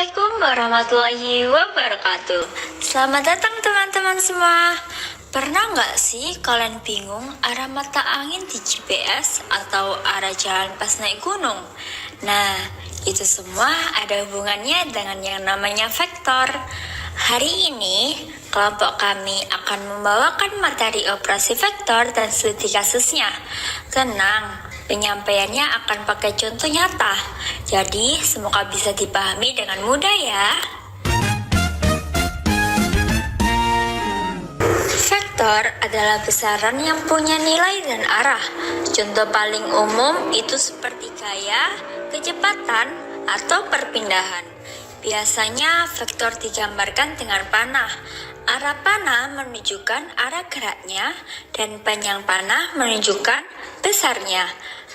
Assalamualaikum warahmatullahi wabarakatuh. Selamat datang teman-teman semua. Pernah nggak sih kalian bingung arah mata angin di GPS atau arah jalan pas naik gunung? Nah, itu semua ada hubungannya dengan yang namanya vektor. Hari ini, kelompok kami akan membawakan materi operasi vektor dan studi kasusnya. Tenang, penyampaiannya akan pakai contoh nyata, jadi semoga bisa dipahami dengan mudah ya. Vektor adalah besaran yang punya nilai dan arah. Contoh paling umum itu seperti gaya, kecepatan, atau perpindahan. Biasanya vektor digambarkan dengan panah. Arah panah menunjukkan arah geraknya dan panjang panah menunjukkan besarnya.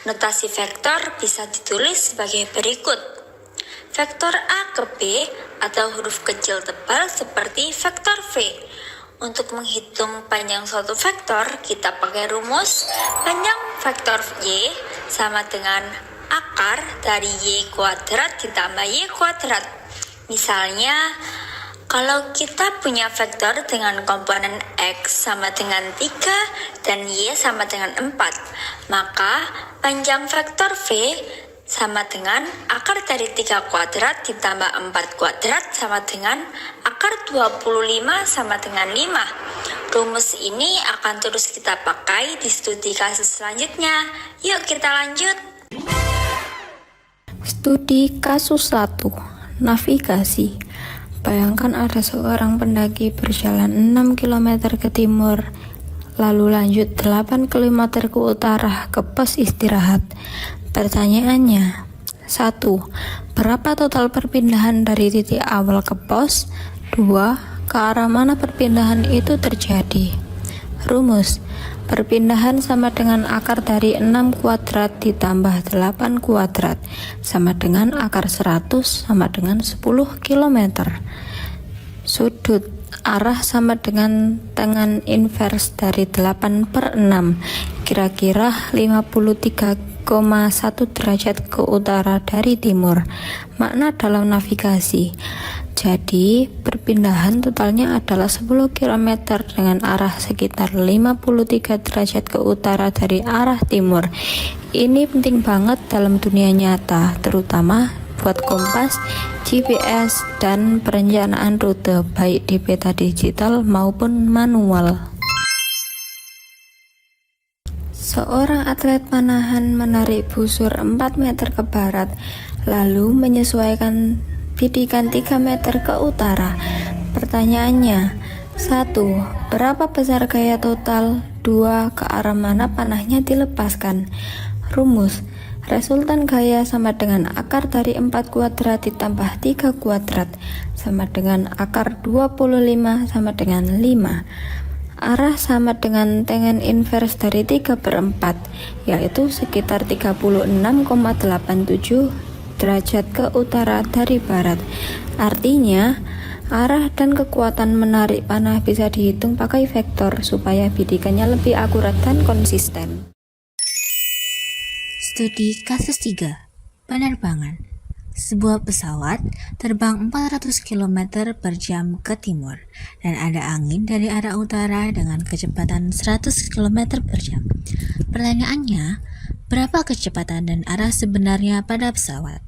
Notasi vektor bisa ditulis sebagai berikut. Vektor A ke B atau huruf kecil tebal seperti vektor V. Untuk menghitung panjang suatu vektor, kita pakai rumus panjang vektor Y sama dengan akar dari Y kuadrat ditambah Y kuadrat. Misalnya, kalau kita punya vektor dengan komponen X sama dengan 3 dan Y sama dengan 4, maka panjang vektor V sama dengan akar dari 3 kuadrat ditambah 4 kuadrat sama dengan akar 25 sama dengan 5. Rumus ini akan terus kita pakai di studi kasus selanjutnya. Yuk kita lanjut. Studi kasus 1. Navigasi. Bayangkan ada seorang pendaki berjalan 6 km ke timur, lalu lanjut 8 km ke utara ke pos istirahat. Pertanyaannya, 1. Berapa total perpindahan dari titik awal ke pos? 2. Ke arah mana perpindahan itu terjadi? Rumus. Perpindahan sama dengan akar dari 6 kuadrat ditambah 8 kuadrat sama dengan akar 100 sama dengan 10 km. Sudut arah sama dengan tangan invers dari 8/6, kira-kira 53,1 derajat ke utara dari timur. Makna dalam navigasi. Jadi, perpindahan totalnya adalah 10 km dengan arah sekitar 53 derajat ke utara dari arah timur. Ini penting banget dalam dunia nyata, terutama buat kompas, GPS, dan perencanaan rute, baik di peta digital maupun manual. Seorang atlet panahan menarik busur 4 meter ke barat, lalu menyesuaikan bidikan 3 meter ke utara. Pertanyaannya, 1. Berapa besar gaya total? 2. Ke arah mana panahnya dilepaskan? Rumus. Resultan gaya sama dengan akar dari 4 kuadrat ditambah 3 kuadrat sama dengan akar 25 sama dengan 5. Arah sama dengan tangen invers dari 3/4, yaitu sekitar 36,87 derajat ke utara dari barat. Artinya, arah dan kekuatan menarik panah bisa dihitung pakai vektor supaya bidikannya lebih akurat dan konsisten. Studi kasus 3. Penerbangan. Sebuah pesawat terbang 400 km per jam ke timur dan ada angin dari arah utara dengan kecepatan 100 km per jam. Pertanyaannya, berapa kecepatan dan arah sebenarnya pada pesawat?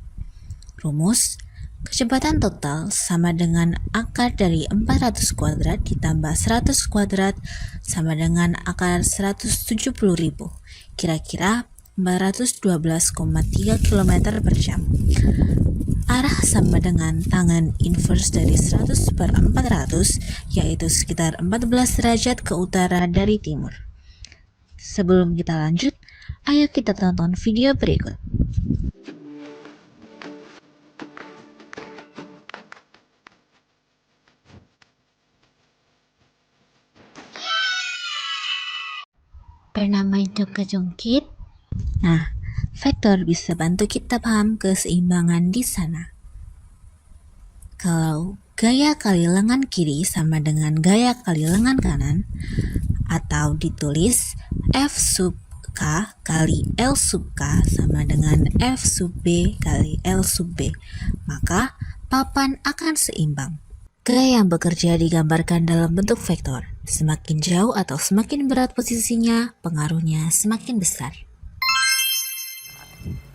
Rumus. Kecepatan total sama dengan akar dari 400 kuadrat ditambah 100 kuadrat sama dengan akar 170.000, kira-kira 412,3 km per jam. Arah sama dengan tangan invers dari 100/400, yaitu sekitar 14 derajat ke utara dari timur. Sebelum kita lanjut, ayo kita tonton video berikut. Pernah main joget-joget? Nah, vektor bisa bantu kita paham keseimbangan di sana. Kalau gaya kali lengan kiri sama dengan gaya kali lengan kanan, atau ditulis F sub K kali L sub K sama dengan F sub B kali L sub B, maka papan akan seimbang. Gaya yang bekerja digambarkan dalam bentuk vektor. Semakin jauh atau semakin berat posisinya, pengaruhnya semakin besar.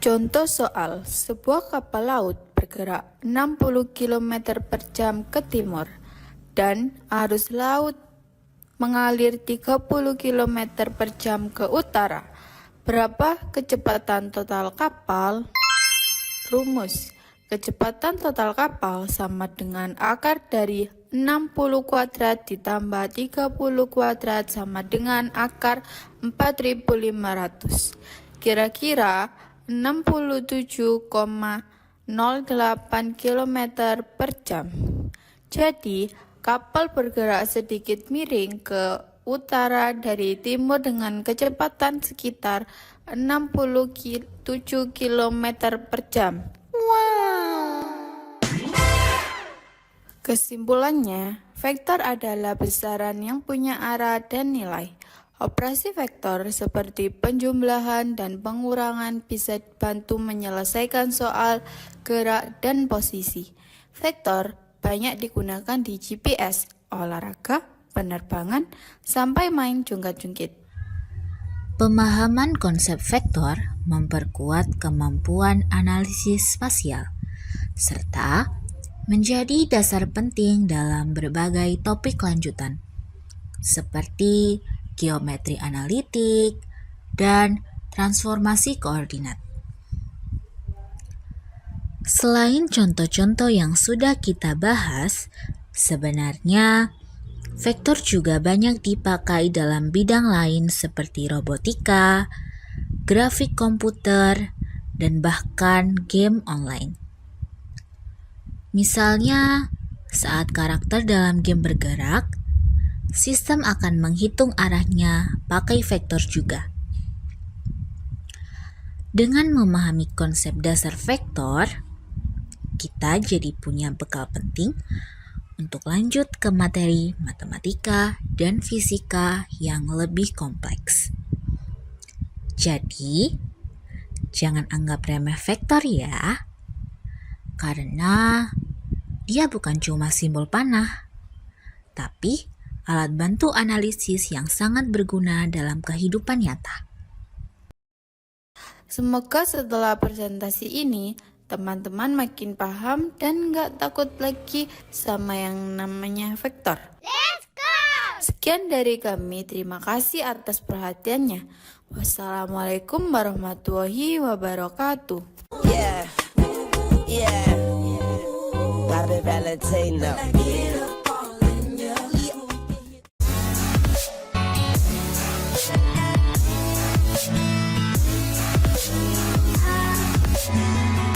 Contoh soal, sebuah kapal laut bergerak 60 km per jam ke timur dan arus laut mengalir 30 km per jam ke utara. Berapa kecepatan total kapal? Rumus. Kecepatan total kapal sama dengan akar dari 60 kuadrat ditambah 30 kuadrat sama dengan akar 4500. Kira-kira 67,08 km per jam. Jadi, kapal bergerak sedikit miring ke utara dari timur dengan kecepatan sekitar 67 km per jam. Kesimpulannya, vektor adalah besaran yang punya arah dan nilai. Operasi vektor seperti penjumlahan dan pengurangan bisa bantu menyelesaikan soal gerak dan posisi. Vektor banyak digunakan di GPS, olahraga, penerbangan, sampai main jungkat-jungkit. Pemahaman konsep vektor memperkuat kemampuan analisis spasial, serta menjadi dasar penting dalam berbagai topik lanjutan, seperti geometri analitik dan transformasi koordinat. Selain contoh-contoh yang sudah kita bahas, sebenarnya vektor juga banyak dipakai dalam bidang lain seperti robotika, grafik komputer, dan bahkan game online. Misalnya, saat karakter dalam game bergerak, sistem akan menghitung arahnya pakai vektor juga. Dengan memahami konsep dasar vektor, kita jadi punya bekal penting untuk lanjut ke materi matematika dan fisika yang lebih kompleks. Jadi, jangan anggap remeh vektor ya, karena dia bukan cuma simbol panah, tapi alat bantu analisis yang sangat berguna dalam kehidupan nyata. Semoga setelah presentasi ini, teman-teman makin paham dan gak takut lagi sama yang namanya vektor. Let's go! Sekian dari kami, terima kasih atas perhatiannya. Wassalamualaikum warahmatullahi wabarakatuh. Yeah, gotta be Valentino.